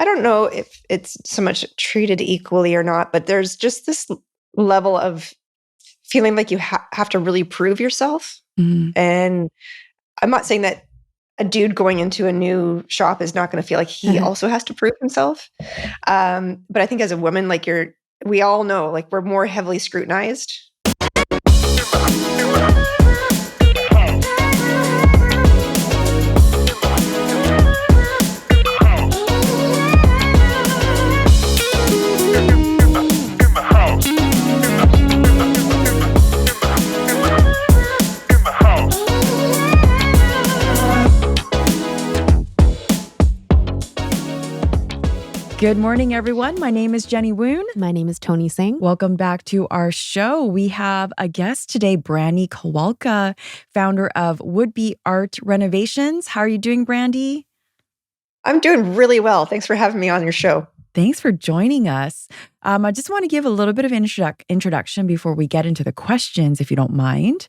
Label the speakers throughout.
Speaker 1: I don't know if it's so much treated equally or not, but there's just this level of feeling like you have to really prove yourself.
Speaker 2: Mhm.
Speaker 1: And I'm not saying that a dude going into a new shop is not going to feel like he also has to prove himself. But I think as a woman, like we all know, like we're more heavily scrutinized.
Speaker 2: Good morning, everyone. My name is Journeywoman.
Speaker 3: My name is Tony Singh.
Speaker 2: Welcome back to our show. We have a guest today, Brandy Kawulka, founder of Would-Be Art Renovations. How are you doing, Brandy?
Speaker 1: I'm doing really well. Thanks for having me on your show.
Speaker 2: Thanks for joining us. I just want to give a little bit of introduction before we get into the questions, if you don't mind.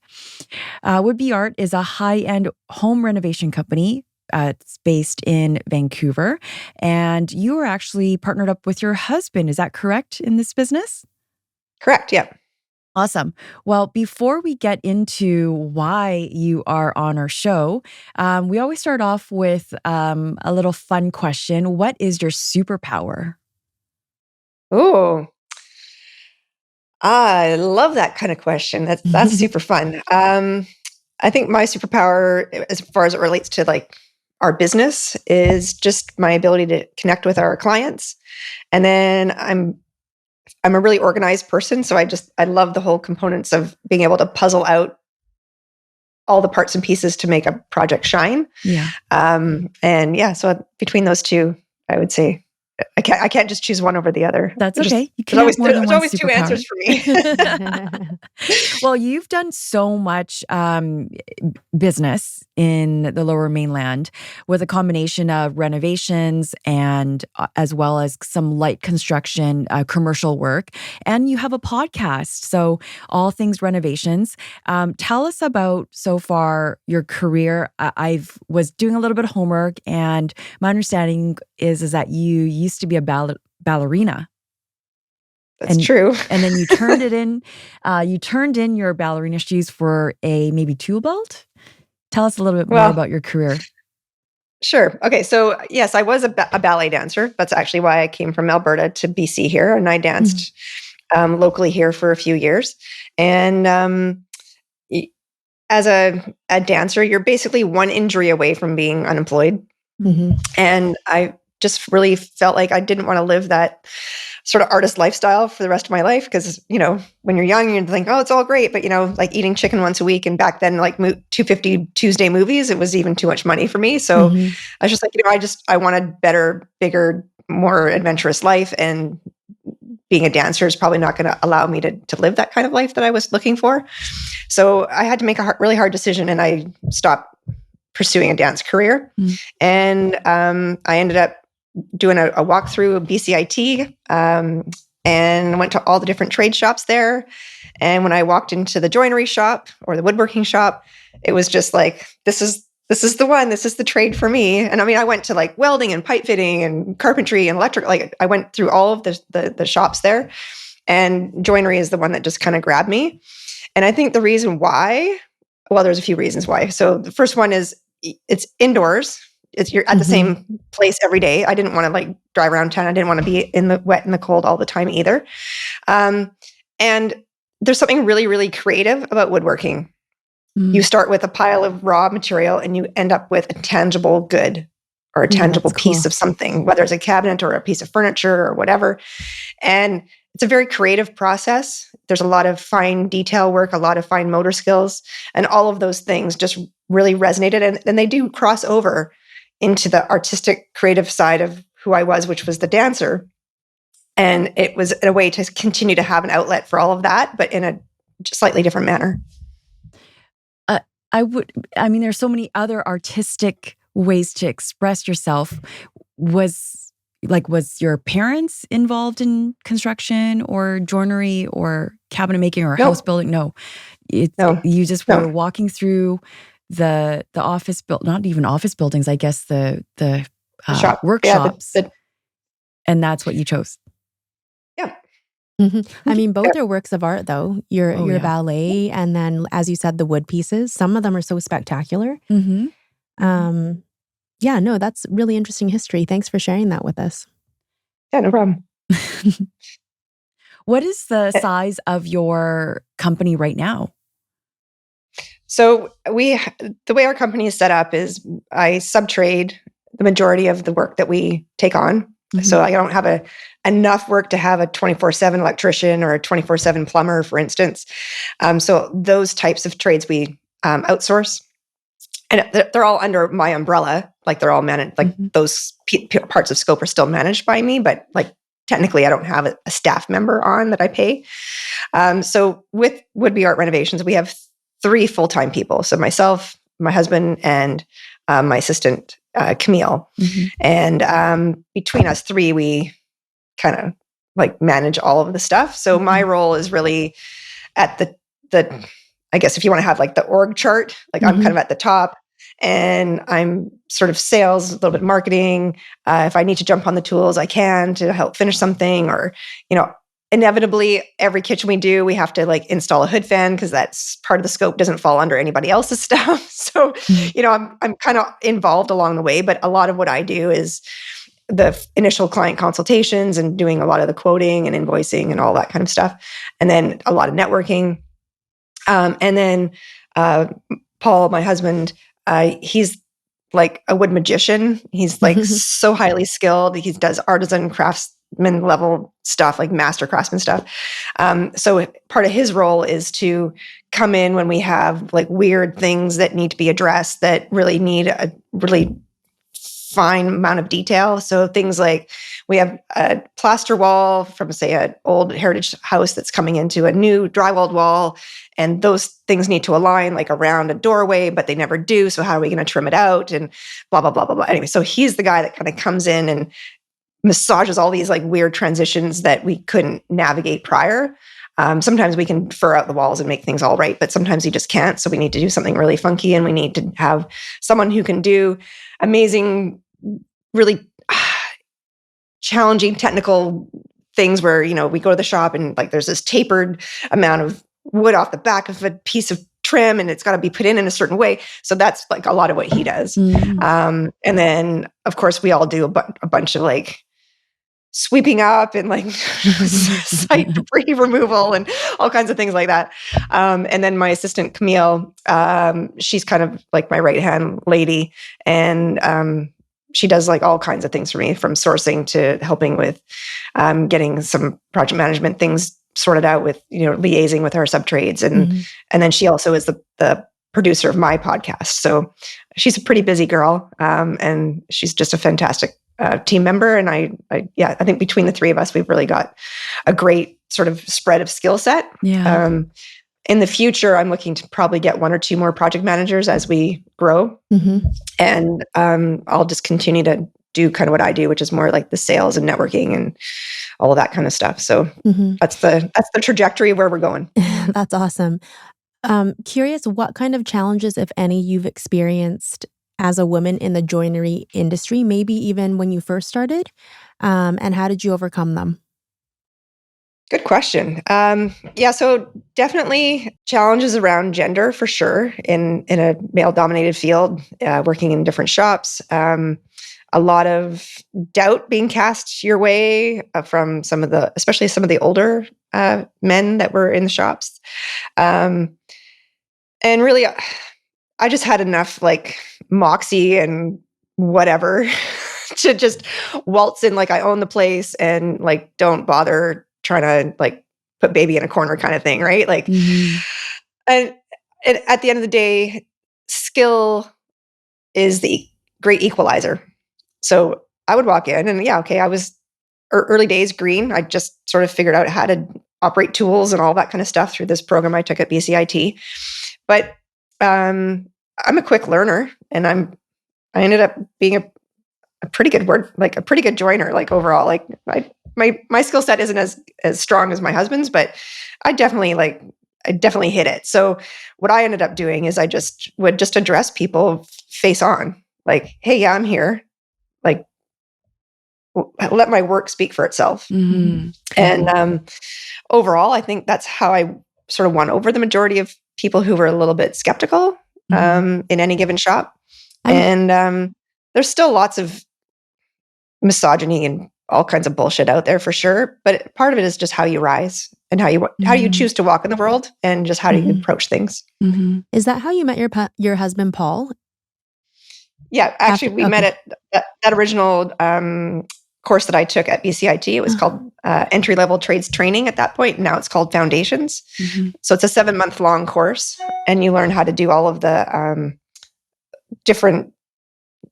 Speaker 2: Would-Be Art is a high-end home renovation company. It's based in Vancouver, and you are actually partnered up with your husband. Is that correct in this business?
Speaker 1: Correct. Yeah.
Speaker 2: Awesome. Well, before we get into why you are on our show, we always start off with a little fun question. What is your superpower?
Speaker 1: Oh, I love that kind of question. That's super fun. I think my superpower, as far as it relates to like our business, is just my ability to connect with our clients. And then I'm a really organized person, so I love the whole components of being able to puzzle out all the parts and pieces to make a project shine.
Speaker 2: Yeah.
Speaker 1: And yeah, so between those two, I would say I can't just choose one over the other.
Speaker 2: That's okay. You can have more than one
Speaker 1: There's always
Speaker 2: superpower.
Speaker 1: two answers for me.
Speaker 2: Well, you've done so much business in the Lower Mainland with a combination of renovations and as well as some light construction, commercial work. And you have a podcast, so All Things Renovations. Tell us about so far your career. I was doing a little bit of homework, and my understanding is that you used to be a ballerina.
Speaker 1: That's true.
Speaker 2: And then you turned it in. You turned in your ballerina shoes for a maybe tool belt. Tell us a little bit more about your career.
Speaker 1: Sure. Okay. So yes, I was a ballet dancer. That's actually why I came from Alberta to BC here, and I danced locally here for a few years. And as a dancer, you're basically one injury away from being unemployed.
Speaker 2: Mm-hmm.
Speaker 1: And I just really felt like I didn't want to live that sort of artist lifestyle for the rest of my life. Because, when you're young, you think, oh, it's all great. But, like eating chicken once a week. And back then, like $2.50 Tuesday movies, it was even too much money for me. So I was just like, I wanted better, bigger, more adventurous life. And being a dancer is probably not going to allow me to live that kind of life that I was looking for. So I had to make a really hard decision, and I stopped pursuing a dance career. And I ended up doing a walkthrough of BCIT, and went to all the different trade shops there. And when I walked into the joinery shop or the woodworking shop, it was just like, this is the one, this is the trade for me. And I mean, I went to like welding and pipe fitting and carpentry and electric, like I went through all of the shops there, and joinery is the one that just kind of grabbed me. And I think the reason why, well, there's a few reasons why. So the first one is it's indoors. You're at the same place every day. I didn't want to like drive around town. I didn't want to be in the wet and the cold all the time either. And there's something really, really creative about woodworking. You start with a pile of raw material and you end up with a tangible good or a tangible piece of something, whether it's a cabinet or a piece of furniture or whatever. And it's a very creative process. There's a lot of fine detail work, a lot of fine motor skills, and all of those things just really resonated. And they do cross over into the artistic, creative side of who I was, which was the dancer. And it was a way to continue to have an outlet for all of that, but in a slightly different manner.
Speaker 2: There's so many other artistic ways to express yourself. Was your parents involved in construction or joinery or cabinet making or house building? No. You just were walking through the office not even office buildings, I guess the shop, workshops. And that's what you chose.
Speaker 1: Yeah.
Speaker 3: I mean, both are works of art, though. Your
Speaker 2: Yeah.
Speaker 3: ballet, and then, as you said, the wood pieces. Some of them are so spectacular.
Speaker 2: Mm-hmm.
Speaker 3: Yeah, no, that's really interesting history. Thanks for sharing that with us.
Speaker 1: Yeah, no problem.
Speaker 2: What is the size of your company right now?
Speaker 1: So the way our company is set up is I subtrade the majority of the work that we take on. So I don't have enough work to have a 24/7 electrician or a 24/7 plumber, for instance. So those types of trades we outsource, and they're all under my umbrella. Like they're all managed. Like those parts of scope are still managed by me, but like technically, I don't have a staff member on that I pay. So with Would Be Art Renovations, we have 3 full-time people. So myself, my husband, and my assistant, Camille. And between us 3, we kind of like manage all of the stuff. So my role is really at the I guess if you want to have like the org chart, like I'm kind of at the top, and I'm sort of sales, a little bit marketing. If I need to jump on the tools, I can to help finish something, or inevitably every kitchen we do, we have to like install a hood fan because that's part of the scope, doesn't fall under anybody else's stuff. So I'm kind of involved along the way, but a lot of what I do is the initial client consultations and doing a lot of the quoting and invoicing and all that kind of stuff, and then a lot of networking. And then Paul, my husband, he's like a wood magician. He's like so highly skilled. He does artisan craftsman level stuff, like master craftsman stuff. So part of his role is to come in when we have like weird things that need to be addressed that really need a really fine amount of detail. So things like we have a plaster wall from, say, an old heritage house that's coming into a new drywalled wall, and those things need to align like around a doorway, but they never do. So how are we going to trim it out? And blah, blah, blah, blah, blah. Anyway, so he's the guy that kind of comes in and massages all these like weird transitions that we couldn't navigate prior. Sometimes we can fur out the walls and make things all right, but sometimes you just can't. So we need to do something really funky, and we need to have someone who can do amazing, really challenging technical things where, we go to the shop and like there's this tapered amount of wood off the back of a piece of trim, and it's got to be put in a certain way. So that's like a lot of what he does. And then of course we all do a bunch of like sweeping up and like site debris removal and all kinds of things like that. And then my assistant Camille, she's kind of like my right hand lady, and she does like all kinds of things for me, from sourcing to helping with getting some project management things sorted out with liaising with our subtrades, and then she also is the producer of my podcast. So she's a pretty busy girl, and she's just a fantastic team member. And I think between the 3 of us, we've really got a great sort of spread of skill set.
Speaker 2: Yeah.
Speaker 1: In the future, I'm looking to probably get 1 or 2 more project managers as we grow. And I'll just continue to do kind of what I do, which is more like the sales and networking and all of that kind of stuff. So that's the trajectory where we're going.
Speaker 3: That's awesome. Curious what kind of challenges, if any, you've experienced as a woman in the joinery industry, maybe even when you first started, and how did you overcome them?
Speaker 1: Good question. So definitely challenges around gender for sure in a male-dominated field, working in different shops. A lot of doubt being cast your way from especially some of the older men that were in the shops. And really, I just had enough like moxie and whatever to just waltz in like I own the place and like don't bother trying to like put baby in a corner kind of thing, right? Like, and at the end of the day, skill is the great equalizer. So I would walk in and I was early days green. I just sort of figured out how to operate tools and all that kind of stuff through this program I took at BCIT. But I'm a quick learner, and I ended up being a pretty good joiner, like overall. Like my skill set isn't as strong as my husband's, but I definitely hit it. So what I ended up doing is I would address people face on, like, hey, yeah, I'm here. Like, let my work speak for itself.
Speaker 2: Mm-hmm.
Speaker 1: And overall, I think that's how I sort of won over the majority of people who were a little bit skeptical in any given shop. And there's still lots of misogyny and all kinds of bullshit out there for sure. But part of it is just how you rise and how you choose to walk in the world, and just how do you approach things.
Speaker 2: Mm-hmm.
Speaker 3: Is that how you met your husband, Paul?
Speaker 1: Yeah, actually, we met at that original course that I took at BCIT. It was called entry-level trades training at that point. Now it's called foundations.
Speaker 2: Mm-hmm.
Speaker 1: So it's a 7-month-long course, and you learn how to do all of the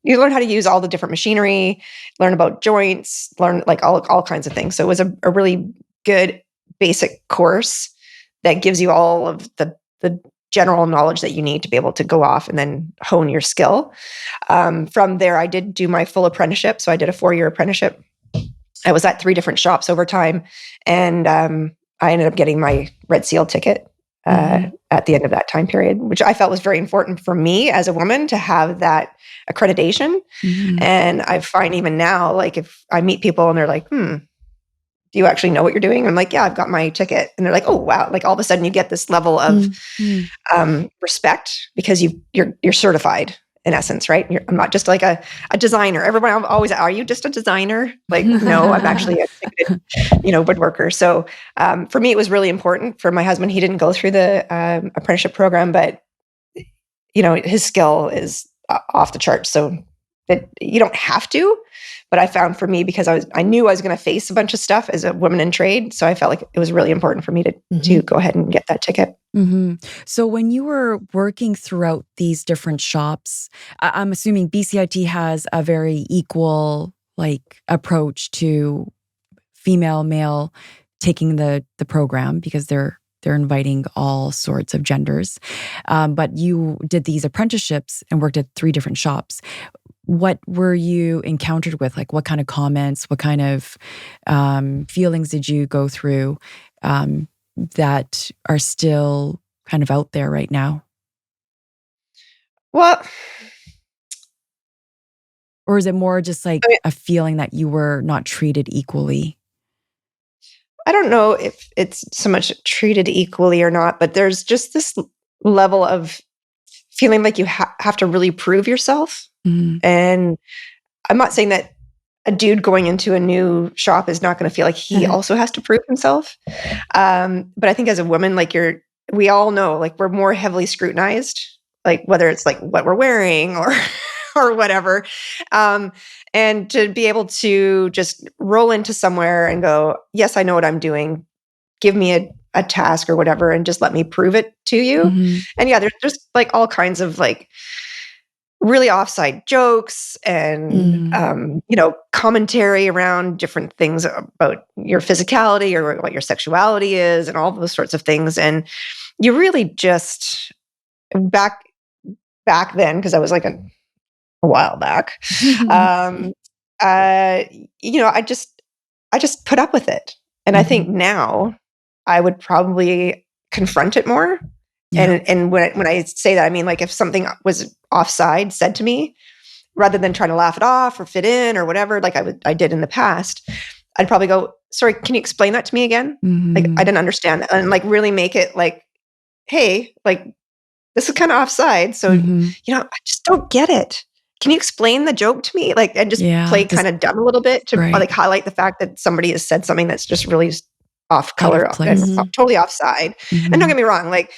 Speaker 1: you learn how to use all the different machinery, learn about joints, learn like all kinds of things. So it was a really good basic course that gives you all of the general knowledge that you need to be able to go off and then hone your skill. From there, I did do my full apprenticeship. So I did a 4-year apprenticeship. I was at 3 different shops over time, and I ended up getting my Red Seal ticket at the end of that time period, which I felt was very important for me as a woman to have that accreditation. And I find even now, like if I meet people and they're like, do you actually know what you're doing? I'm like, yeah, I've got my ticket. And they're like, oh, wow. Like all of a sudden you get this level of respect because you're certified in essence, right? I'm not just like a designer. Everyone always, are you just a designer? Like, no, I'm actually a ticketed, woodworker. So for me, it was really important. For my husband, he didn't go through the apprenticeship program, but his skill is off the charts. So that you don't have to, but I found for me, because I knew I was going to face a bunch of stuff as a woman in trade. So I felt like it was really important for me to go ahead and get that ticket.
Speaker 2: Mm-hmm. So when you were working throughout these different shops, I'm assuming BCIT has a very equal approach to female, male taking the program, because they're inviting all sorts of genders. But you did these apprenticeships and worked at 3 different shops. What were you encountered with? Like what kind of comments, what kind of feelings did you go through that are still kind of out there right now?
Speaker 1: Well,
Speaker 2: or is it more just like a feeling that you were not treated equally?
Speaker 1: I don't know if it's so much treated equally or not, but there's just this level of feeling like you have to really prove yourself. And I'm not saying that a dude going into a new shop is not going to feel like he also has to prove himself. But I think as a woman, we all know, like we're more heavily scrutinized, like whether it's like what we're wearing or whatever. And to be able to just roll into somewhere and go, yes, I know what I'm doing. Give me a task or whatever, and just let me prove it to you. And yeah, there's just like all kinds of like really offside jokes and, commentary around different things about your physicality or what your sexuality is and all those sorts of things. And you really just back then, because I was like a while back, I just put up with it. And I think now I would probably confront it more. Yeah. And when I say that, I mean, like if something was offside said to me, rather than trying to laugh it off or fit in or whatever, like I did in the past, I'd probably go, sorry, can you explain that to me again? Like, I didn't understand that. And like really make it like, hey, like this is kind of offside. So, I just don't get it. Can you explain the joke to me? Like, and just play kind of dumb a little bit to like highlight the fact that somebody has said something that's just really off color and totally offside. And don't get me wrong, like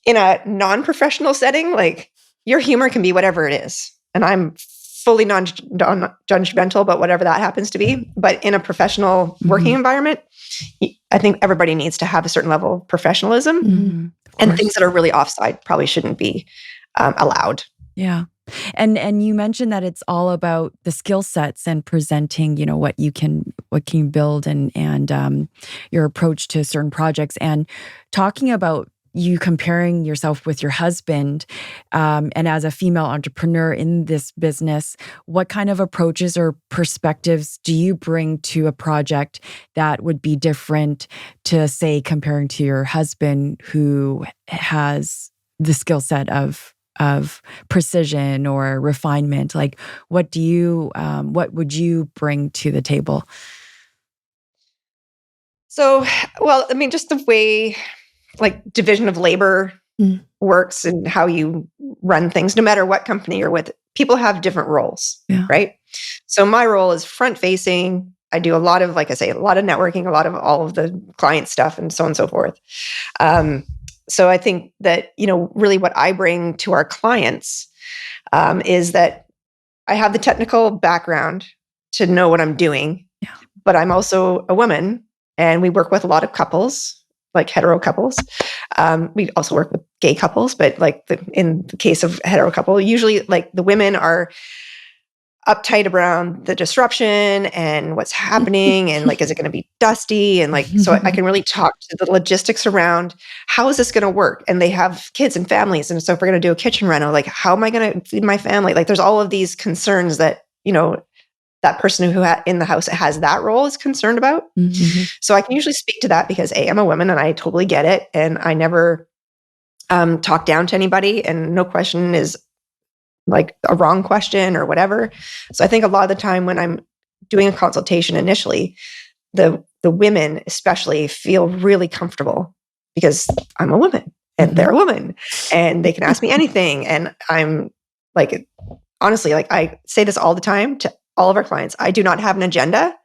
Speaker 1: in a non-professional setting, like your humor can be whatever it is. And I'm fully non-judgmental about whatever that happens to be. But in a professional working environment, I think everybody needs to have a certain level of professionalism. And things that are really offside probably shouldn't be allowed.
Speaker 2: Yeah. And you mentioned that it's all about the skill sets and presenting, what you can build and your approach to certain projects, and talking about you comparing yourself with your husband, and as a female entrepreneur in this business, what kind of approaches or perspectives do you bring to a project that would be different to, say, comparing to your husband who has the skill set of of precision or refinement? Like, what would you bring to the table?
Speaker 1: So, well, I mean, just the way like division of labor
Speaker 3: Mm.
Speaker 1: works and how you run things, no matter what company you're with, people have different roles,
Speaker 2: Yeah.
Speaker 1: right? So my role is front facing. I do a lot of, like I say, a lot of networking, a lot of all of the client stuff and so on and so forth. So I think that, really what I bring to our clients is that I have the technical background to know what I'm doing,
Speaker 2: Yeah.
Speaker 1: but I'm also a woman and we work with a lot of couples, like hetero couples. We also work with gay couples, but like in the case of hetero couple, usually like the women are uptight around the disruption and what's happening and like, is it going to be dusty? And like, so I can really talk to the logistics around how is this going to work? And they have kids and families. And so if we're going to do a kitchen reno, like, how am I going to feed my family? Like, there's all of these concerns that, that person who in the house that has that role is concerned about.
Speaker 2: Mm-hmm.
Speaker 1: So I can usually speak to that because I'm a woman and I totally get it. And I never talk down to anybody and no question is like a wrong question or whatever. So I think a lot of the time when I'm doing a consultation initially, the women especially feel really comfortable because I'm a woman and they're a woman and they can ask me anything. And I'm like, honestly, like I say this all the time to all of our clients, I do not have an agenda.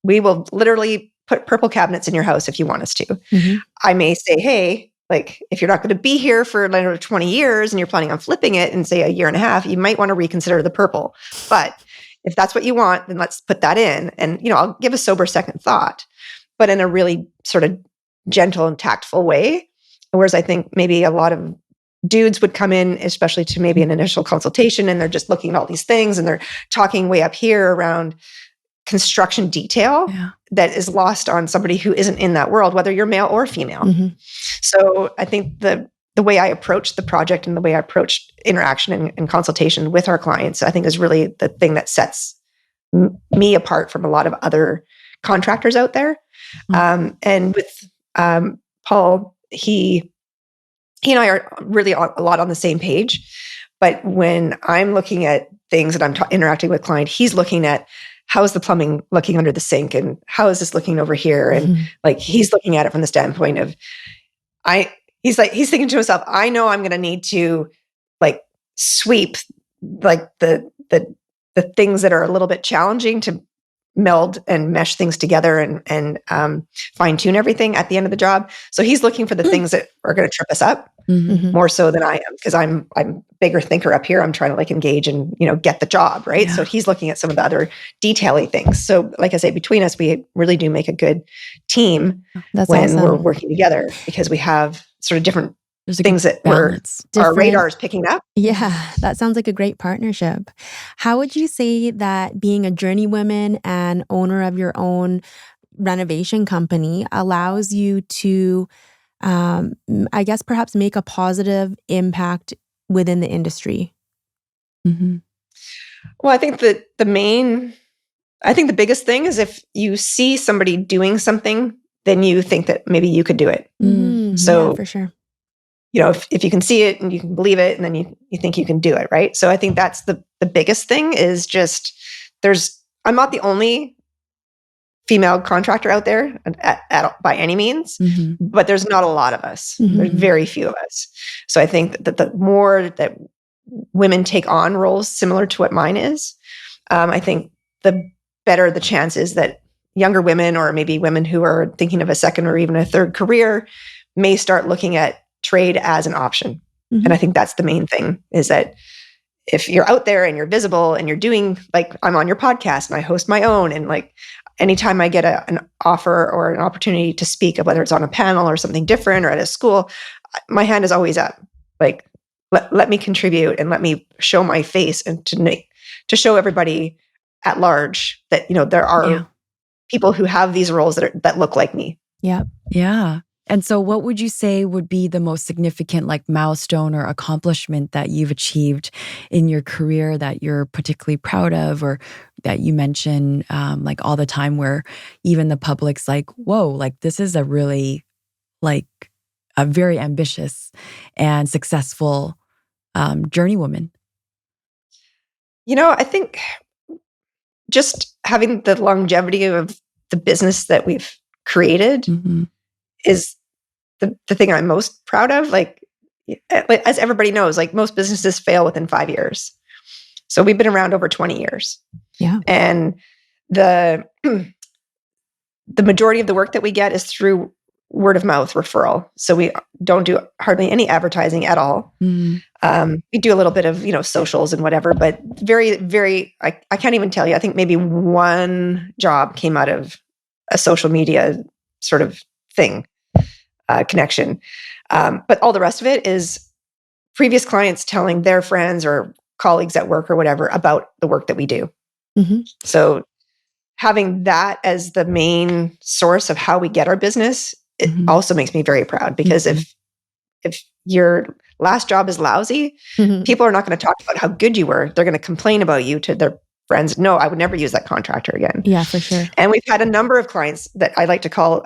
Speaker 1: We will literally put purple cabinets in your house if you want us to.
Speaker 3: Mm-hmm.
Speaker 1: I may say, hey, like if you're not going to be here for another 20 years and you're planning on flipping it in say a year and a half, you might want to reconsider the purple. But if that's what you want, then let's put that in. And, I'll give a sober second thought, but in a really sort of gentle and tactful way. Whereas I think maybe a lot of dudes would come in, especially to maybe an initial consultation, and they're just looking at all these things and they're talking way up here around construction detail that is lost on somebody who isn't in that world, whether you're male or female.
Speaker 3: Mm-hmm.
Speaker 1: So I think the way I approach the project and the way I approach interaction and consultation with our clients, I think is really the thing that sets me apart from a lot of other contractors out there.
Speaker 2: Mm-hmm.
Speaker 1: And with Paul, he and I are really a lot on the same page. But when I'm looking at things and I'm interacting with client, he's looking at how is the plumbing looking under the sink and how is this looking over here? And like, he's looking at it from the standpoint of, he's thinking to himself, I know I'm going to need to like sweep like the things that are a little bit challenging to meld and mesh things together and fine tune everything at the end of the job. So he's looking for the things that are going to trip us up more so than I am, because I'm a bigger thinker up here. I'm trying to like engage and, get the job. Right.
Speaker 2: Yeah.
Speaker 1: So he's looking at some of the other detailing things. So like I say, between us, we really do make a good team when we're working together because we have sort of different things that our radar is picking up.
Speaker 3: Yeah, that sounds like a great partnership. How would you say that being a journeywoman and owner of your own renovation company allows you to, I guess, perhaps make a positive impact within the industry?
Speaker 2: Mm-hmm.
Speaker 1: Well, I think that the biggest thing is if you see somebody doing something, then you think that maybe you could do it.
Speaker 3: Mm-hmm.
Speaker 1: So
Speaker 3: yeah, for sure.
Speaker 1: If you can see it and you can believe it and then you think you can do it, right? So I think that's the biggest thing is just I'm not the only female contractor out there by any means, but there's not a lot of us. There's very few of us. So I think that the more that women take on roles similar to what mine is, I think the better the chances that younger women or maybe women who are thinking of a second or even a third career may start looking at trade as an option. And I think that's the main thing is that if you're out there and you're visible and you're doing, like I'm on your podcast and I host my own, and like anytime I get an offer or an opportunity to speak, whether it's on a panel or something different or at a school, my hand is always up. Like, let me contribute and let me show my face and to show everybody at large that, there are people who have these roles that look like me.
Speaker 3: Yeah.
Speaker 2: Yeah. And so what would you say would be the most significant like milestone or accomplishment that you've achieved in your career that you're particularly proud of, or that you mention like all the time where even the public's like, whoa, like this is a really like a very ambitious and successful Journeywoman?
Speaker 1: I think just having the longevity of the business that we've created
Speaker 2: Mm-hmm.
Speaker 1: is the thing I'm most proud of. Like, as everybody knows, like most businesses fail within 5 years. So we've been around over 20 years.
Speaker 3: Yeah.
Speaker 1: And the the majority of the work that we get is through word of mouth referral. So we don't do hardly any advertising at all.
Speaker 2: Mm-hmm.
Speaker 1: We do a little bit of, socials and whatever, but very, very, I can't even tell you. I think maybe one job came out of a social media sort of thing, connection. But all the rest of it is previous clients telling their friends or colleagues at work or whatever about the work that we do.
Speaker 3: Mm-hmm.
Speaker 1: So having that as the main source of how we get our business, it
Speaker 2: Mm-hmm.
Speaker 1: also makes me very proud, because if your last job is lousy,
Speaker 3: Mm-hmm.
Speaker 1: people are not going to talk about how good you were. They're going to complain about you to their friends. No, I would never use that contractor again.
Speaker 3: Yeah, for sure.
Speaker 1: And we've had a number of clients that I like to call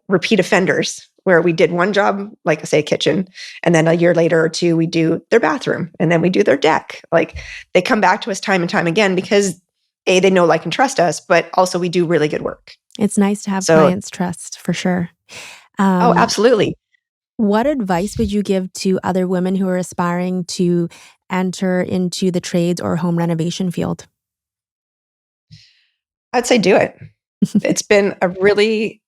Speaker 1: repeat offenders, where we did one job, like say a kitchen, and then a year later or two, we do their bathroom, and then we do their deck. Like, they come back to us time and time again because they know, like, and trust us, but also we do really good work.
Speaker 3: It's nice to have
Speaker 1: So-
Speaker 3: clients' trust, for sure.
Speaker 1: Oh, absolutely.
Speaker 3: What advice would you give to other women who are aspiring to enter into the trades or home renovation field?
Speaker 1: I'd say do it. It's been a really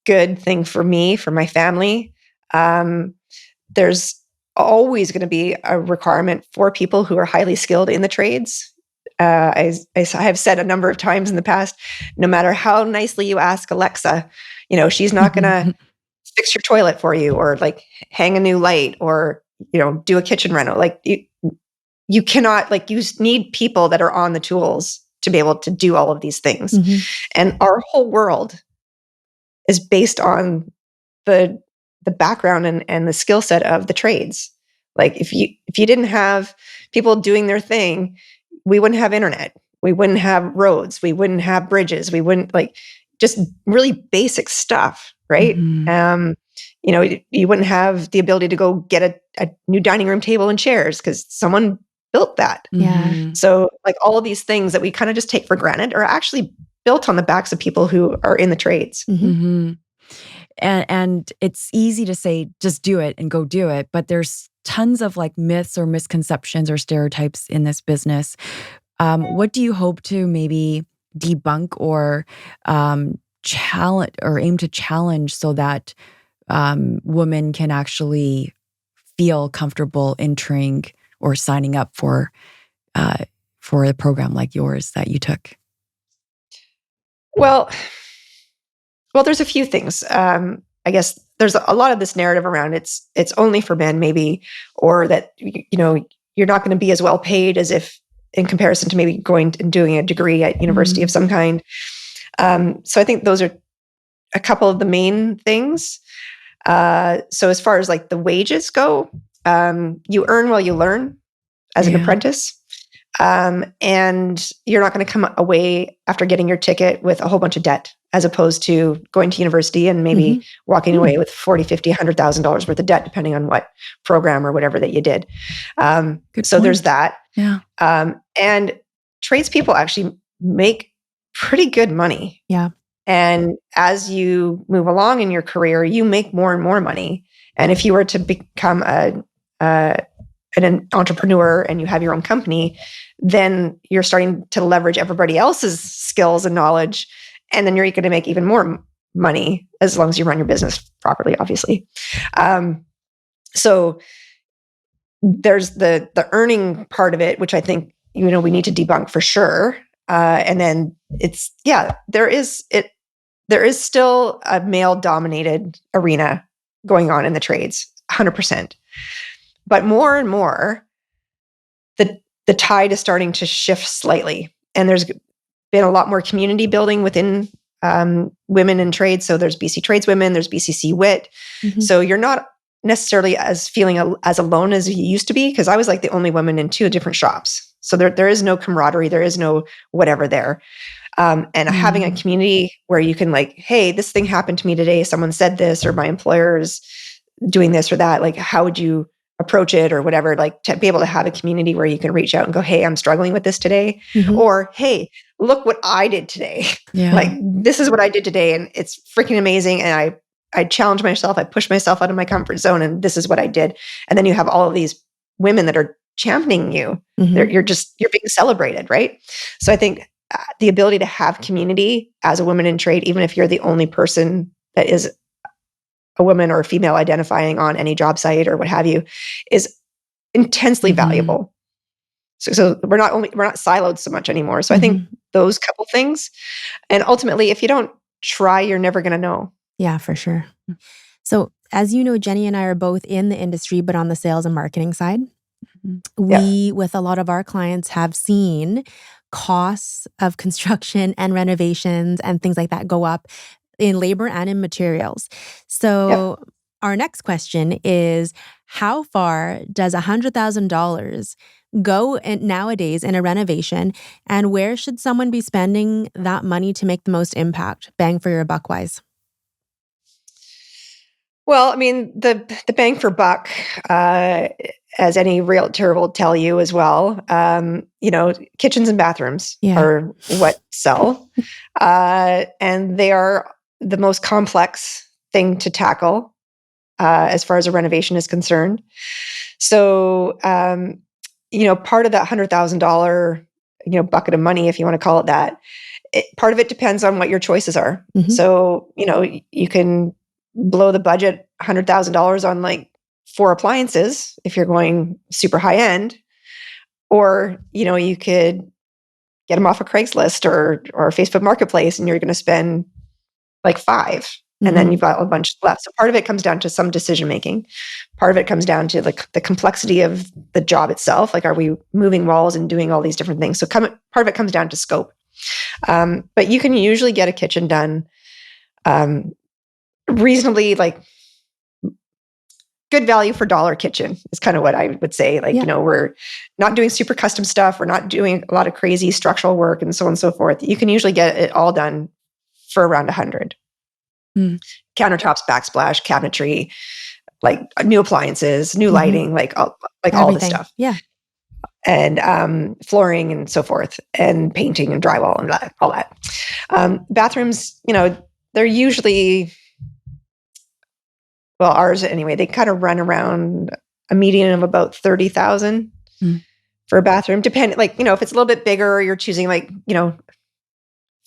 Speaker 1: good thing for me, for my family. There's always going to be a requirement for people who are highly skilled in the trades. I have said a number of times in the past, no matter how nicely you ask Alexa, she's not going to fix your toilet for you, or like hang a new light, or, do a kitchen reno. Like, you cannot, like, you need people that are on the tools to be able to do all of these things.
Speaker 3: Mm-hmm.
Speaker 1: And our whole world is based on the background and the skill set of the trades. Like, if you didn't have people doing their thing, we wouldn't have internet, we wouldn't have roads, we wouldn't have bridges, we wouldn't, like, just really basic stuff, right?
Speaker 2: Mm-hmm.
Speaker 1: You wouldn't have the ability to go get a new dining room table and chairs because someone built that.
Speaker 3: Yeah.
Speaker 2: Mm-hmm.
Speaker 1: So, like, all of these things that we kind of just take for granted are actually built on the backs of people who are in the trades.
Speaker 3: Mm-hmm.
Speaker 2: Mm-hmm. And it's easy to say, just do it and go do it. But there's tons of like myths or misconceptions or stereotypes in this business. What do you hope to maybe debunk or challenge, or aim to challenge, so that women can actually feel comfortable entering or signing up for a program like yours that you took?
Speaker 1: Well, there's a few things. I guess there's a lot of this narrative around it's only for men, maybe, or that you're not going to be as well paid as if in comparison to maybe going and doing a degree at university of some kind. So I think those are a couple of the main things. So as far as like the wages go, you earn while you learn as an
Speaker 2: Yeah.
Speaker 1: apprentice. And you're not going to come away after getting your ticket with a whole bunch of debt, as opposed to going to university and maybe walking away with $40,000, $50,000, $100,000 worth of debt, depending on what program or whatever that you did.
Speaker 2: Good
Speaker 1: So there's
Speaker 2: point.
Speaker 1: that.
Speaker 2: Yeah.
Speaker 1: And tradespeople actually make pretty good money.
Speaker 3: Yeah.
Speaker 1: And as you move along in your career, you make more and more money. And if you were to become an entrepreneur and you have your own company, then you're starting to leverage everybody else's skills and knowledge. And then you're going to make even more money, as long as you run your business properly, obviously. So there's the earning part of it, which I think, we need to debunk for sure. And then there is still a male dominated arena going on in the trades, 100%. But more and more, the tide is starting to shift slightly. And there's been a lot more community building within women in trade. So there's BC Tradeswomen, there's BCC WIT.
Speaker 3: Mhm.
Speaker 1: So you're not necessarily feeling as alone as you used to be, because I was like the only woman in 2 different shops. So there is no camaraderie, there is no whatever there. And having a community where you can, like, hey, this thing happened to me today, someone said this, or my employer is doing this or that. Like, how would you approach it or whatever, like to be able to have a community where you can reach out and go, hey, I'm struggling with this today.
Speaker 3: Mhm.
Speaker 1: Or, hey, look what I did today.
Speaker 2: Yeah.
Speaker 1: Like, this is what I did today. And it's freaking amazing. And I challenged myself. I pushed myself out of my comfort zone. And this is what I did. And then you have all of these women that are championing you.
Speaker 3: Mhm.
Speaker 1: You're being celebrated, right? So I think the ability to have community as a woman in trade, even if you're the only person that is a woman or a female identifying on any job site or what have you, is intensely
Speaker 2: Mhm.
Speaker 1: valuable. So we're not siloed so much anymore. So I think those couple things, and ultimately, if you don't try, you're never going to know.
Speaker 3: Yeah, for sure. So as you know, Jenny and I are both in the industry, but on the sales and marketing side. We, with a lot of our clients, have seen costs of construction and renovations and things like that go up in labor and in materials. So our next question is, how far does $100,000 go nowadays in a renovation, and where should someone be spending that money to make the most impact, bang for your buck wise?
Speaker 1: Well, I mean, the bang for buck, as any realtor will tell you as well, kitchens and bathrooms
Speaker 3: Yeah.
Speaker 1: are what sell. And they are the most complex thing to tackle as far as a renovation is concerned. So, part of that $100,000, bucket of money, if you want to call it that, part of it depends on what your choices are.
Speaker 3: Mhm.
Speaker 1: So, you can blow the budget $100,000 on like 4 appliances if you're going super high end, or, you could get them off of Craigslist or Facebook Marketplace and you're going to spend like 5. And then
Speaker 3: Mhm.
Speaker 1: you've got a bunch left. So part of it comes down to some decision making. Part of it comes down to the complexity of the job itself. Like, are we moving walls and doing all these different things? So part of it comes down to scope. But you can usually get a kitchen done reasonably, like good value for dollar kitchen is kind of what I would say. Like,
Speaker 3: Yeah.
Speaker 1: we're not doing super custom stuff. We're not doing a lot of crazy structural work and so on and so forth. You can usually get it all done for around 100. Countertops, backsplash, cabinetry, like new appliances, new lighting, like all this
Speaker 3: Everything.
Speaker 1: stuff,
Speaker 3: Yeah.
Speaker 1: and flooring and so forth, and painting and drywall and all that. Bathrooms, they're usually, well, ours anyway, they kind of run around a median of about 30,000 for a bathroom. Depending, like, if it's a little bit bigger, you're choosing like,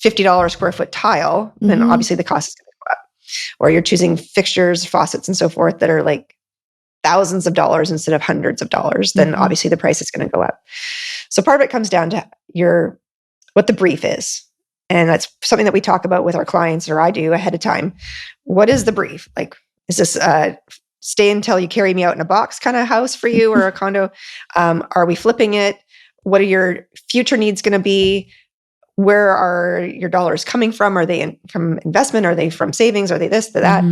Speaker 1: $50 square foot tile, then obviously the cost is going to go up. Or you're choosing fixtures, faucets, and so forth that are like thousands of dollars instead of hundreds of dollars, then obviously the price is going to go up. So part of it comes down to what the brief is. And that's something that we talk about with our clients, or I do ahead of time. What is the brief? Like, is this stay until you carry me out in a box kind of house for you, or a condo? Are we flipping it? What are your future needs going to be? Where are your dollars coming from? Are they from investment? Are they from savings? Are they this, that?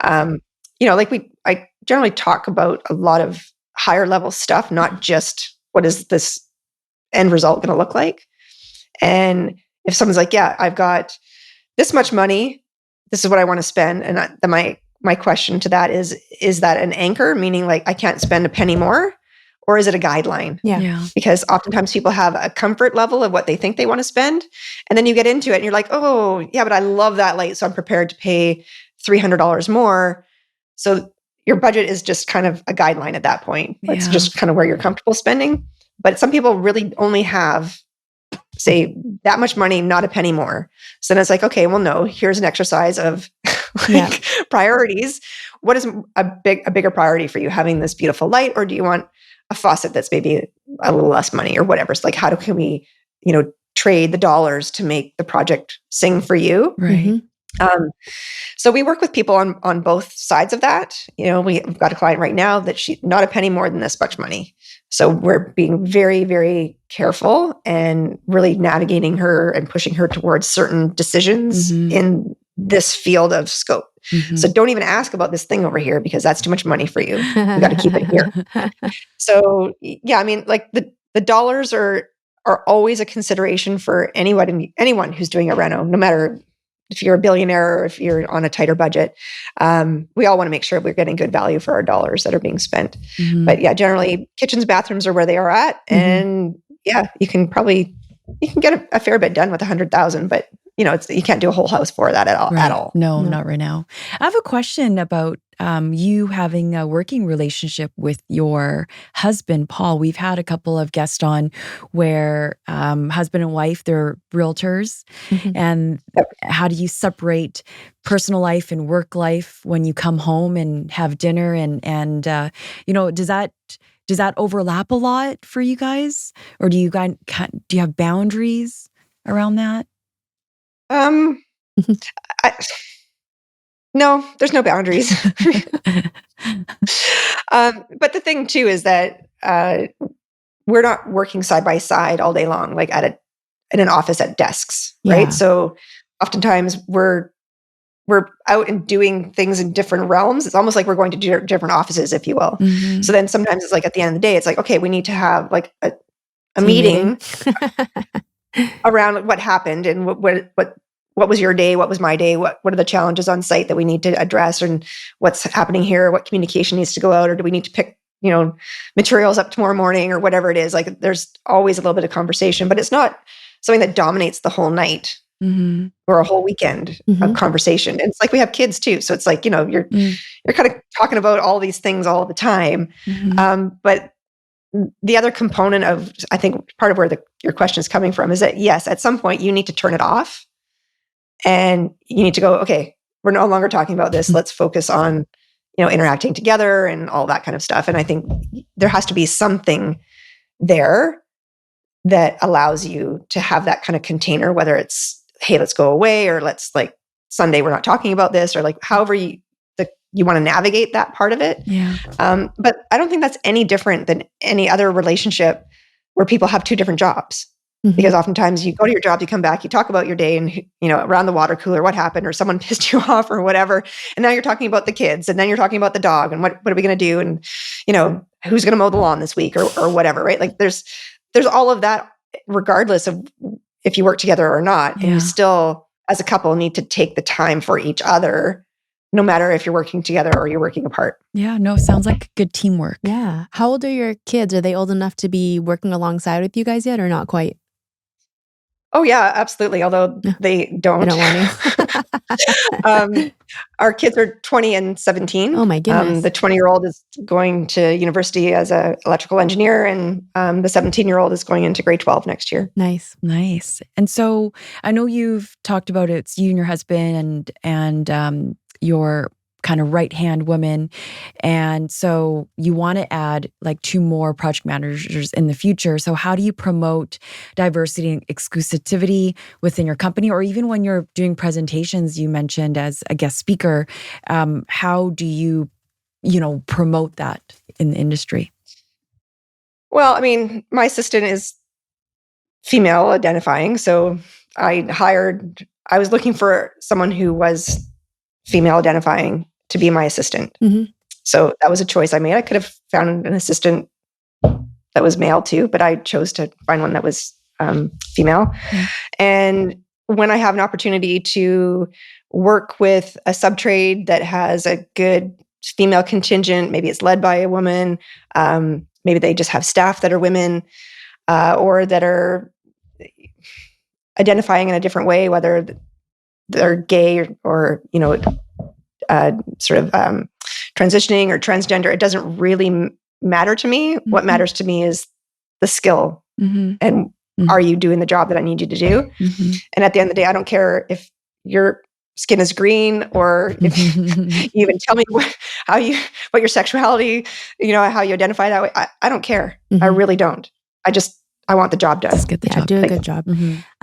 Speaker 1: I generally talk about a lot of higher level stuff, not just what is this end result going to look like. And if someone's like, yeah, I've got this much money, this is what I want to spend. And my question to that is that an anchor, meaning like I can't spend a penny more? Or is it a guideline?
Speaker 3: Yeah.
Speaker 1: Because oftentimes people have a comfort level of what they think they want to spend. And then you get into it and you're like, oh, yeah, but I love that light. So I'm prepared to pay $300 more. So your budget is just kind of a guideline at that point. It's just kind of where you're comfortable spending. But some people really only have, say, that much money, not a penny more. So then it's like, okay, well, no, here's an exercise of priorities. What is a bigger priority for you? Having this beautiful light, or do you want a faucet that's maybe a little less money or whatever? So like, how can we, trade the dollars to make the project sing for you?
Speaker 2: Right.
Speaker 1: So we work with people on both sides of that. We've got a client right now that she not a penny more than this much money. So we're being very, very careful and really navigating her and pushing her towards certain decisions in this field of scope. So don't even ask about this thing over here because that's too much money for you. You got to keep it here. So yeah, I mean, like the dollars are always a consideration for anyone who's doing a reno, no matter if you're a billionaire or if you're on a tighter budget, we all want to make sure we're getting good value for our dollars that are being spent. But yeah, generally kitchens, bathrooms are where they are at. And yeah, you can get a fair bit done with 100,000, but you can't do a whole house for that at all.
Speaker 2: No, not right now. I have a question about you having a working relationship with your husband, Paul. We've had a couple of guests on where husband and wife, they're realtors. And how do you separate personal life and work life when you come home and have dinner? And does that overlap a lot for you guys? Or do you have boundaries around that?
Speaker 1: No, there's no boundaries. But the thing too is that we're not working side by side all day long, like in an office at desks, right? So oftentimes we're out and doing things in different realms. It's almost like we're going to different offices, if you will. So then sometimes it's like at the end of the day, it's like, okay, we need to have like a meeting around what happened and what was your day? What was my day? What are the challenges on site that we need to address, and what's happening here? What communication needs to go out, or do we need to pick, materials up tomorrow morning or whatever it is? Like there's always a little bit of conversation, but it's not something that dominates the whole night or a whole weekend of conversation. And it's like we have kids too. So it's like, you're kind of talking about all these things all the time. But the other component of, I think part of where your question is coming from is that yes, at some point you need to turn it off. And you need to go, okay, we're no longer talking about this. Let's focus on, interacting together and all that kind of stuff. And I think there has to be something there that allows you to have that kind of container, whether it's, hey, let's go away, or let's like Sunday, we're not talking about this, or like however you want to navigate that part of it.
Speaker 2: Yeah.
Speaker 1: But I don't think that's any different than any other relationship where people have two different jobs. Because oftentimes you go to your job, you come back, you talk about your day and, around the water cooler, what happened, or someone pissed you off or whatever. And now you're talking about the kids, and then you're talking about the dog and what are we going to do? And, who's going to mow the lawn this week or whatever, right? Like there's all of that regardless of if you work together or not. And you still, as a couple, need to take the time for each other, no matter if you're working together or you're working apart.
Speaker 2: Yeah, no, sounds like good teamwork.
Speaker 3: Yeah. How old are your kids? Are they old enough to be working alongside with you guys yet, or not quite?
Speaker 1: Oh yeah, absolutely. Although they don't.
Speaker 3: They don't want to.
Speaker 1: Our kids are 20 and 17.
Speaker 3: Oh my goodness.
Speaker 1: The 20-year-old is going to university as an electrical engineer, and the 17-year-old is going into grade 12 next year.
Speaker 3: Nice.
Speaker 2: And so I know you've talked about it's you and your husband and your kind of right-hand woman. And so you want to add like 2 more project managers in the future. So how do you promote diversity and exclusivity within your company? Or even when you're doing presentations, you mentioned as a guest speaker, how do you, promote that in the industry?
Speaker 1: Well, I mean, my assistant is female identifying. So I was looking for someone who was female identifying to be my assistant. So that was a choice I made. I could have found an assistant that was male too, but I chose to find one that was female. And when I have an opportunity to work with a subtrade that has a good female contingent, maybe it's led by a woman, maybe they just have staff that are women, or that are identifying in a different way, whether they're gay or sort of transitioning or transgender, it doesn't really matter to me. What matters to me is the skill and are you doing the job that I need you to do? And at the end of the day, I don't care if your skin is green or if you even tell me what your sexuality, how you identify that way. I don't care. I really don't. I want the job done.
Speaker 2: Just get the job.
Speaker 3: Do a good job.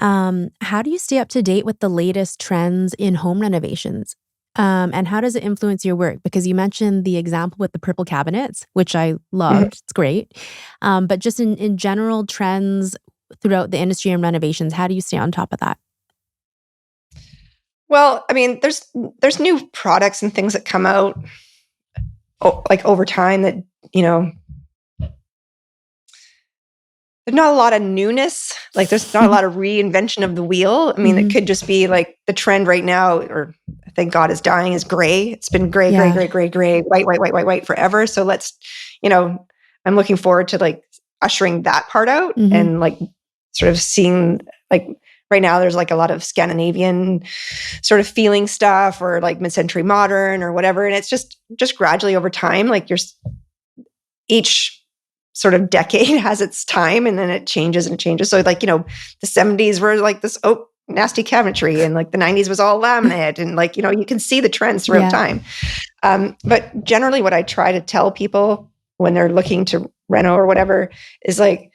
Speaker 3: How do you stay up to date with the latest trends in home renovations? And how does it influence your work? Because you mentioned the example with the purple cabinets, which I loved. It's great. But just in general trends throughout the industry and renovations, how do you stay on top of that?
Speaker 1: Well, I mean, there's new products and things that come out like over time that, there's not a lot of newness. Like there's not a lot of reinvention of the wheel. I mean, it could just be like the trend right now, or thank God is dying, is gray. It's been gray,
Speaker 3: Yeah.
Speaker 1: white forever. So let's, I'm looking forward to like ushering that part out and like sort of seeing like right now there's like a lot of Scandinavian sort of feeling stuff or like mid-century modern or whatever. And it's just gradually over time, like each sort of decade has its time and then it changes and it changes. So like, the 70s were like this nasty cabinetry and like the 90s was all laminate and like, you can see the trends throughout time. But generally what I try to tell people when they're looking to reno or whatever is like,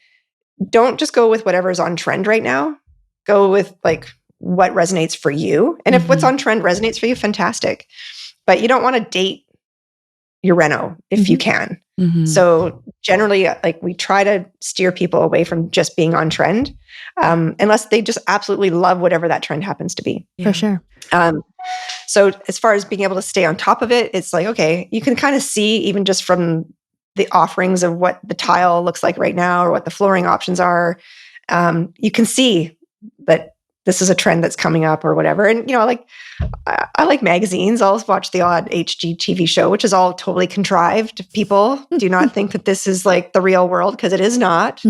Speaker 1: don't just go with whatever's on trend right now. Go with like what resonates for you. And if what's on trend resonates for you, fantastic. But you don't want to date your reno if you can. So generally, like we try to steer people away from just being on trend, unless they just absolutely love whatever that trend happens to be.
Speaker 3: For sure.
Speaker 1: So as far as being able to stay on top of it, it's like, okay, you can kind of see even just from the offerings of what the tile looks like right now or what the flooring options are. You can see that this is a trend that's coming up or whatever. And, like I like magazines. I'll watch the odd HGTV show, which is all totally contrived. People do not think that this is like the real world because it is not.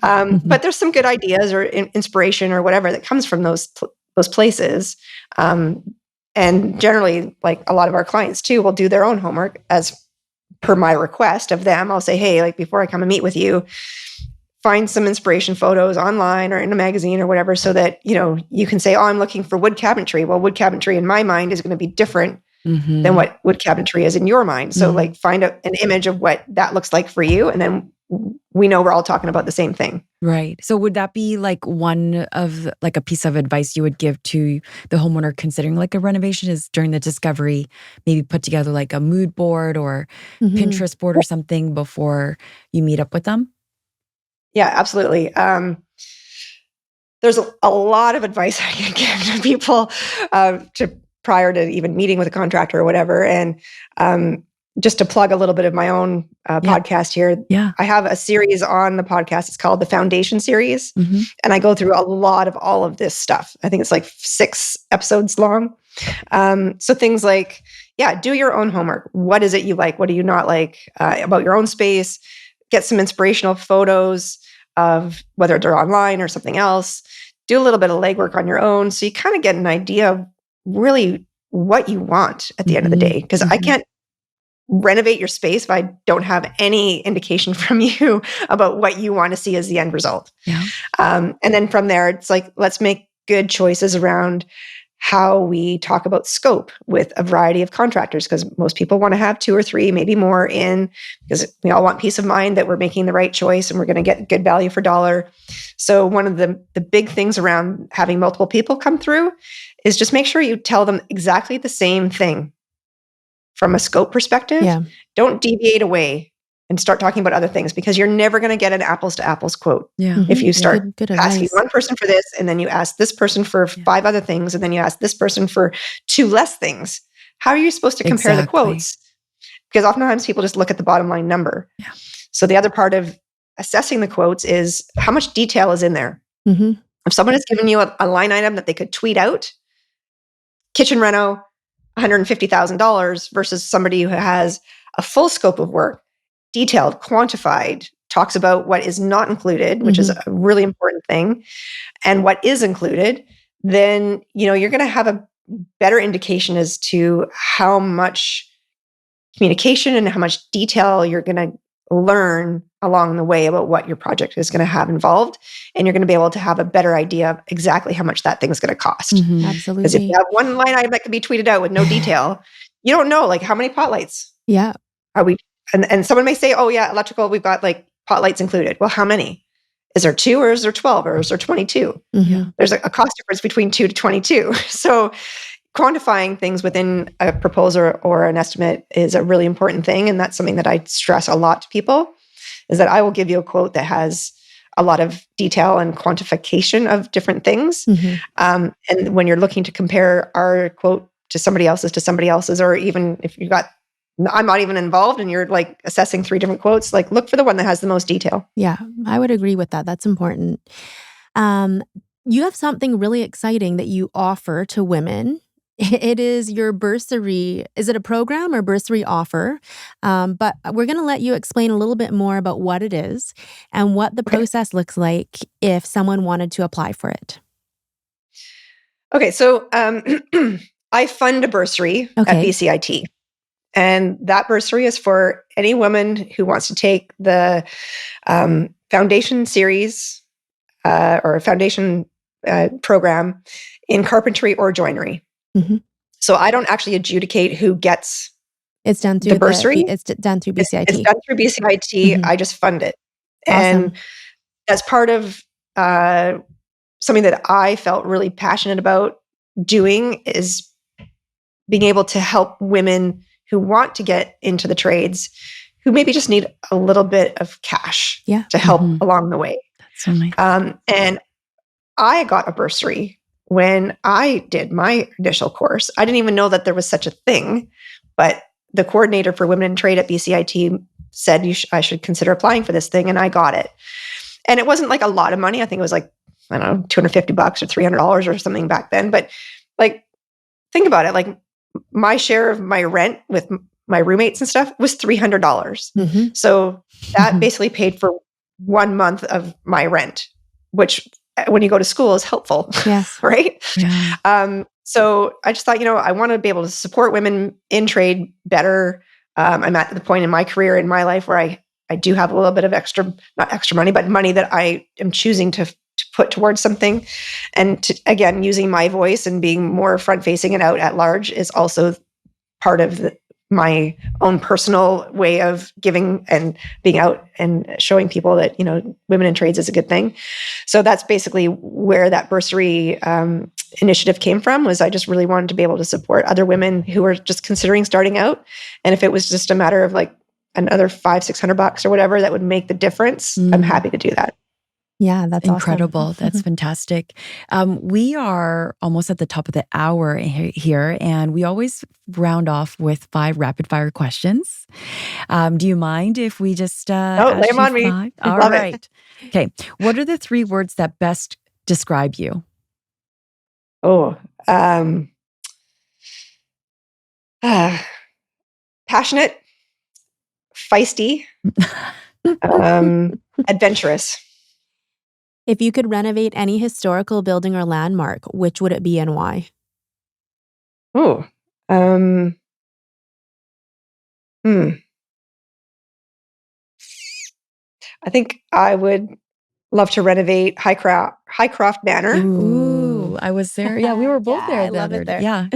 Speaker 1: But there's some good ideas or inspiration or whatever that comes from those places. And generally, like a lot of our clients too will do their own homework as per my request of them. I'll say, hey, like before I come and meet with you, find some inspiration photos online or in a magazine or whatever so that, you can say, oh, I'm looking for wood cabinetry. Well, wood cabinetry in my mind is going to be different than what wood cabinetry is in your mind. So like find an image of what that looks like for you. And then we know we're all talking about the same thing.
Speaker 2: Right. So would that be like one of like a piece of advice you would give to the homeowner considering like a renovation is during the discovery, maybe put together like a mood board or Pinterest board or something before you meet up with them?
Speaker 1: Yeah, absolutely. There's a lot of advice I can give to people prior to even meeting with a contractor or whatever. And just to plug a little bit of my own podcast here, I have a series on the podcast. It's called the Foundation Series. And I go through a lot of all of this stuff. I think it's like 6 episodes long. So things like, do your own homework. What is it you like? What do you not like about your own space? Get some inspirational photos of whether they're online or something else. Do a little bit of legwork on your own so you kind of get an idea of really what you want at the end of the day. Because I can't renovate your space if I don't have any indication from you about what you want to see as the end result. And then from there, it's like, let's make good choices around how we talk about scope with a variety of contractors, because most people want to have 2 or 3, maybe more in, because we all want peace of mind that we're making the right choice and we're going to get good value for dollar. So one of the big things around having multiple people come through is just make sure you tell them exactly the same thing from a scope perspective. Don't deviate away and start talking about other things, because you're never going to get an apples to apples quote. If you start
Speaker 3: Good
Speaker 1: asking
Speaker 3: advice.
Speaker 1: one person for this, and then you ask this person for 5 other things, and then you ask this person for 2 less things, how are you supposed to compare the quotes? Because oftentimes people just look at the bottom line number. So the other part of assessing the quotes is how much detail is in there. If someone has given you a line item that they could tweet out, kitchen reno, $150,000 versus somebody who has a full scope of work, detailed, quantified, talks about what is not included, which is a really important thing, and what is included, then you're going to have a better indication as to how much communication and how much detail you're going to learn along the way about what your project is going to have involved. And you're going to be able to have a better idea of exactly how much that thing is going to cost.
Speaker 3: Absolutely.
Speaker 1: Because if you have one line item that can be tweeted out with no detail, you don't know, like, how many pot lights are we? And someone may say, oh yeah, electrical, we've got like pot lights included. Well, how many? Is there 2 or is there 12 or is there 22? There's a cost difference between 2 to 22. So quantifying things within a proposal or an estimate is a really important thing. And that's something that I stress a lot to people, is that I will give you a quote that has a lot of detail and quantification of different things. And when you're looking to compare our quote to somebody else's, or even if you've got I'm not even involved and you're like assessing 3 different quotes, like look for the one that has the most detail.
Speaker 3: Yeah, I would agree with that. That's important. You have something really exciting that you offer to women. It is your bursary. Is it a program or bursary offer? But we're going to let you explain a little bit more about what it is and what the
Speaker 1: Okay.
Speaker 3: process looks like if someone wanted to apply for it.
Speaker 1: Okay, so I fund a bursary at
Speaker 3: Okay.
Speaker 1: BCIT. And that bursary is for any woman who wants to take the foundation series or foundation program in carpentry or joinery.
Speaker 3: Mhm.
Speaker 1: So I don't actually adjudicate who gets
Speaker 3: It's done
Speaker 1: the
Speaker 3: through
Speaker 1: bursary.
Speaker 3: it's done through
Speaker 1: It's
Speaker 3: BCIT.
Speaker 1: done through BCIT.
Speaker 3: Mhm.
Speaker 1: I just fund it.
Speaker 3: Awesome.
Speaker 1: And as part of something that I felt really passionate about doing is being able to help women who want to get into the trades, who maybe just need a little bit of cash
Speaker 3: Yeah.
Speaker 1: to help
Speaker 2: Mhm.
Speaker 1: along the way.
Speaker 2: That's so nice.
Speaker 1: And I got a bursary when I did my initial course. I didn't even know that there was such a thing, but the coordinator for women in trade at BCIT said I should consider applying for this thing, and I got it. And it wasn't like a lot of money. I think it was like, I don't know, $250 or $300 or something back then. But like, think about it. Like my share of my rent with my roommates and stuff was $300.
Speaker 3: Mhm.
Speaker 1: So that
Speaker 3: Mhm.
Speaker 1: basically paid for 1 month of my rent, which when you go to school is helpful,
Speaker 3: Yes.
Speaker 1: right?
Speaker 2: Yeah.
Speaker 1: So I just thought, I want to be able to support women in trade better. I'm at the point in my career, in my life, where I do have a little bit of not extra money, but money that I am choosing to put towards something. And again, using my voice and being more front facing and out at large is also part of my own personal way of giving and being out and showing people that, women in trades is a good thing. So that's basically where that bursary initiative came from. Was I just really wanted to be able to support other women who are just considering starting out. And if it was just a matter of like another $500-600 or whatever that would make the difference, I'm happy to do that.
Speaker 3: Yeah, that's
Speaker 2: Incredible.
Speaker 3: awesome.
Speaker 2: That's fantastic. We are almost at the top of the hour here, and we always round off with 5 rapid fire questions. Do you mind if we just
Speaker 1: lay
Speaker 2: ask
Speaker 1: them
Speaker 2: you
Speaker 1: on me.
Speaker 2: 5? All
Speaker 1: Love it.
Speaker 2: right. Okay. What are the 3 words that best describe you?
Speaker 1: Oh, passionate, feisty, adventurous.
Speaker 3: If you could renovate any historical building or landmark, which would it be and why?
Speaker 1: Oh, I think I would love to renovate Highcroft Manor.
Speaker 2: Ooh, I was there. Yeah, we were both
Speaker 3: Yeah,
Speaker 2: there.
Speaker 3: I
Speaker 2: the
Speaker 3: love it
Speaker 2: other day.
Speaker 3: there.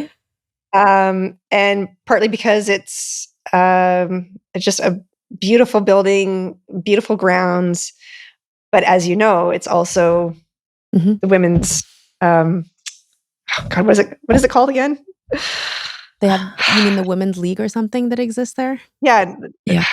Speaker 2: Yeah.
Speaker 1: And partly because it's just a beautiful building, beautiful grounds. But as you know, it's also
Speaker 3: Mhm.
Speaker 1: the women's. Oh God, what is it called again?
Speaker 3: They have, you mean the Women's League or something that exists there?
Speaker 1: Yeah,
Speaker 2: Yeah.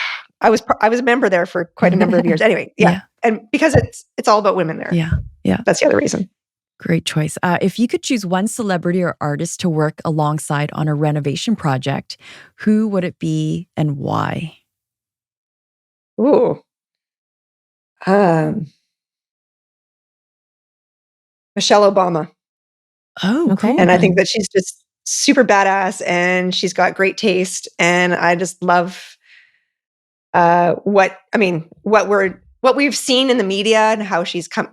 Speaker 1: I was a member there for quite a number of years. Anyway, yeah,
Speaker 2: Yeah.
Speaker 1: and because it's all about women there.
Speaker 2: Yeah. Yeah.
Speaker 1: That's the other reason.
Speaker 2: Great choice. If you could choose one celebrity or artist to work alongside on a renovation project, who would it be and why?
Speaker 1: Ooh, Michelle Obama.
Speaker 2: Oh,
Speaker 3: Okay.
Speaker 2: cool.
Speaker 1: And I think that she's just super badass and she's got great taste. And I just love what we've seen in the media and how she's how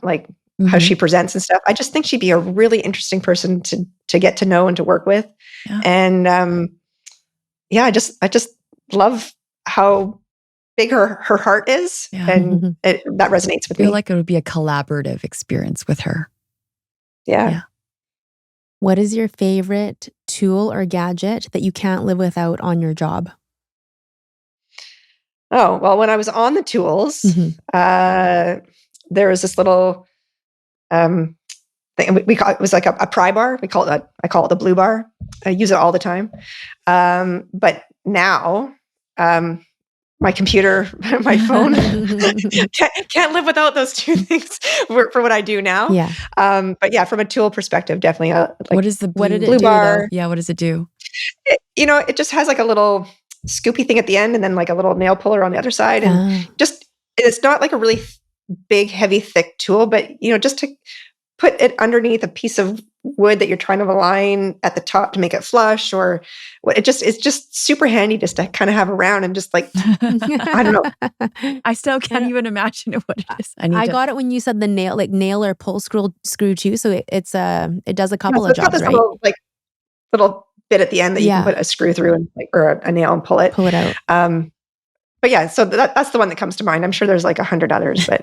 Speaker 2: Mhm.
Speaker 1: she presents and stuff. I just think she'd be a really interesting person to get to know and to work with.
Speaker 2: Yeah.
Speaker 1: And I just love how big her heart is.
Speaker 2: Yeah.
Speaker 1: And that resonates with
Speaker 2: I feel
Speaker 1: me.
Speaker 2: like it would be a collaborative experience with her.
Speaker 1: Yeah.
Speaker 3: What is your favorite tool or gadget that you can't live without on your job?
Speaker 1: Oh, well, when I was on the tools,
Speaker 3: Mhm.
Speaker 1: there was this little thing. We call it was like a pry bar. I call it the blue bar. I use it all the time. But now, my computer, my phone, can't live without those 2 things for what I do now.
Speaker 3: Yeah.
Speaker 1: But yeah, from a tool perspective, definitely.
Speaker 2: What is the blue,
Speaker 3: What did it
Speaker 1: blue
Speaker 3: do,
Speaker 1: bar.
Speaker 3: though?
Speaker 2: Yeah, what does it do?
Speaker 1: It just has like a little scoopy thing at the end and then like a little nail puller on the other side. And
Speaker 3: Ah.
Speaker 1: just, it's not like a really big, heavy, thick tool, but just to put it underneath a piece of wood that you're trying to align at the top to make it flush, or what, it's just super handy just to kind of have around and just like, I don't know.
Speaker 2: I still can't even imagine what it is.
Speaker 3: I got it when you said the nail or pull screw too. So it does a
Speaker 1: Yeah,
Speaker 3: couple
Speaker 1: so
Speaker 3: of
Speaker 1: it's got
Speaker 3: jobs,
Speaker 1: this
Speaker 3: right?
Speaker 1: little bit at the end that you can
Speaker 3: Yeah.
Speaker 1: put a screw through and or a nail and pull it.
Speaker 3: Pull it out.
Speaker 1: But yeah, so that's the one that comes to mind. I'm sure there's like 100 others, but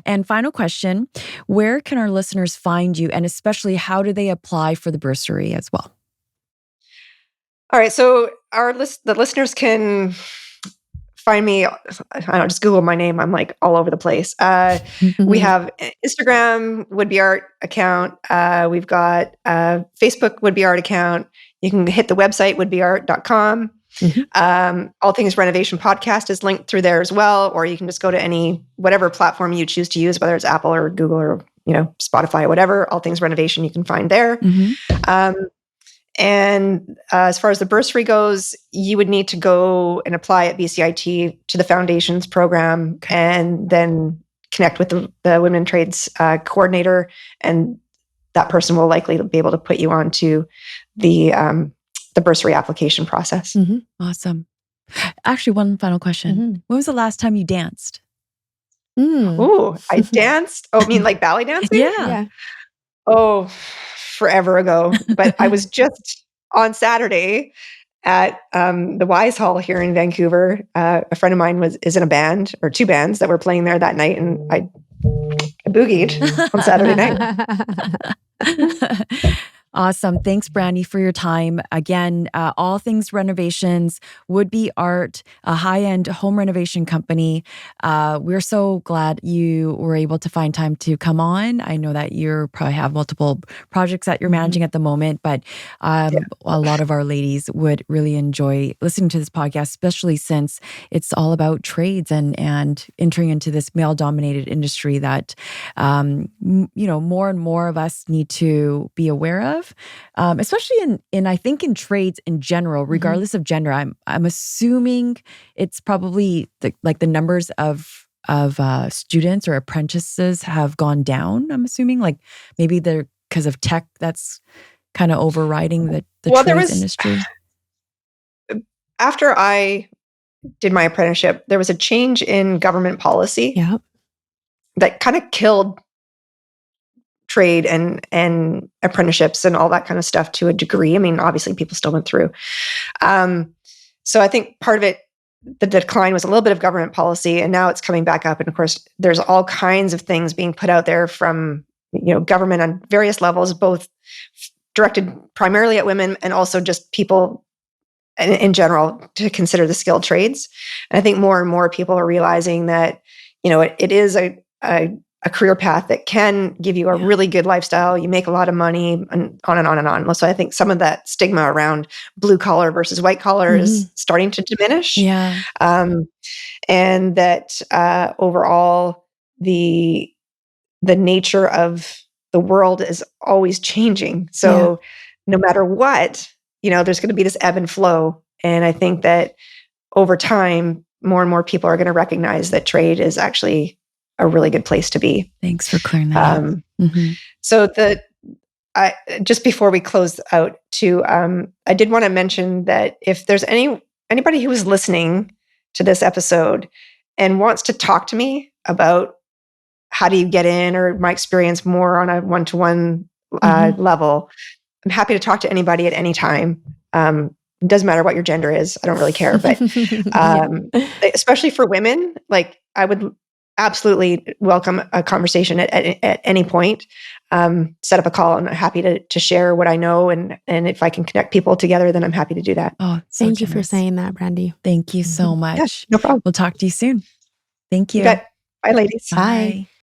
Speaker 2: And final question, where can our listeners find you? And especially, how do they apply for the bursary as well?
Speaker 1: all right. So the listeners can find me. I don't know, just Google my name. I'm like all over the place. We have Instagram, Would Be Art account. We've got Facebook, Would Be Art account. You can hit the website, wouldebeart.com. All Things Renovation podcast is linked through there as well, or you can just go to whatever platform you choose to use, whether it's Apple or Google or Spotify or whatever. All Things Renovation you can find there. And as far as the bursary goes, you would need to go and apply at BCIT to the foundations program, and then connect with the Women in Trades coordinator, and that person will likely be able to put you on to the bursary application process.
Speaker 2: Awesome. Actually, one final question. When was the last time you danced?
Speaker 1: Ooh, I danced. Oh, I mean like ballet dancing?
Speaker 2: Yeah.
Speaker 1: Oh, forever ago. But I was just on Saturday at the Wise Hall here in Vancouver. A friend of mine is in a band, or two bands that were playing there that night, and I boogied on Saturday night.
Speaker 2: Awesome. Thanks, Brandy, for your time. Again, All Things Renovations, Would Be Art, a high-end home renovation company. We're so glad you were able to find time to come on. I know that you probably have multiple projects that you're managing at the moment, but a lot of our ladies would really enjoy listening to this podcast, especially since it's all about trades and entering into this male-dominated industry that more and more of us need to be aware of. Especially in I think in trades in general, regardless of gender. I'm assuming it's probably the numbers of students or apprentices have gone down. I'm assuming like maybe they're because of tech that's kind of overriding the trades industry.
Speaker 1: After I did my apprenticeship, there was a change in government policy that kind of killed trade and apprenticeships and all that kind of stuff to a degree. I mean, obviously people still went through. So I think part of it, the decline was a little bit of government policy, and now it's coming back up. And of course, there's all kinds of things being put out there from, government on various levels, both directed primarily at women and also just people in general to consider the skilled trades. And I think more and more people are realizing that, it is a career path that can give you a really good lifestyle. You make a lot of money, and on and on and on. So I think some of that stigma around blue collar versus white collar is starting to diminish. And that overall, the nature of the world is always changing. So no matter what, there's going to be this ebb and flow. And I think that over time, more and more people are going to recognize that trade is actually a really good place to be.
Speaker 2: Thanks for clearing that up.
Speaker 1: So just before we close out too, I did want to mention that if there's anybody who is listening to this episode and wants to talk to me about how do you get in, or my experience more on a one-to-one level, I'm happy to talk to anybody at any time. It doesn't matter what your gender is. I don't really care, but especially for women, like I would absolutely welcome a conversation at any point. Set up a call, and I'm happy to share what I know, and if I can connect people together, then I'm happy to do that.
Speaker 2: Oh,
Speaker 3: thank you for saying that, Brandy.
Speaker 2: Thank you so much.
Speaker 1: Yeah, no problem.
Speaker 2: We'll talk to you soon. Thank you.
Speaker 1: You bet. Bye, ladies.
Speaker 2: Bye.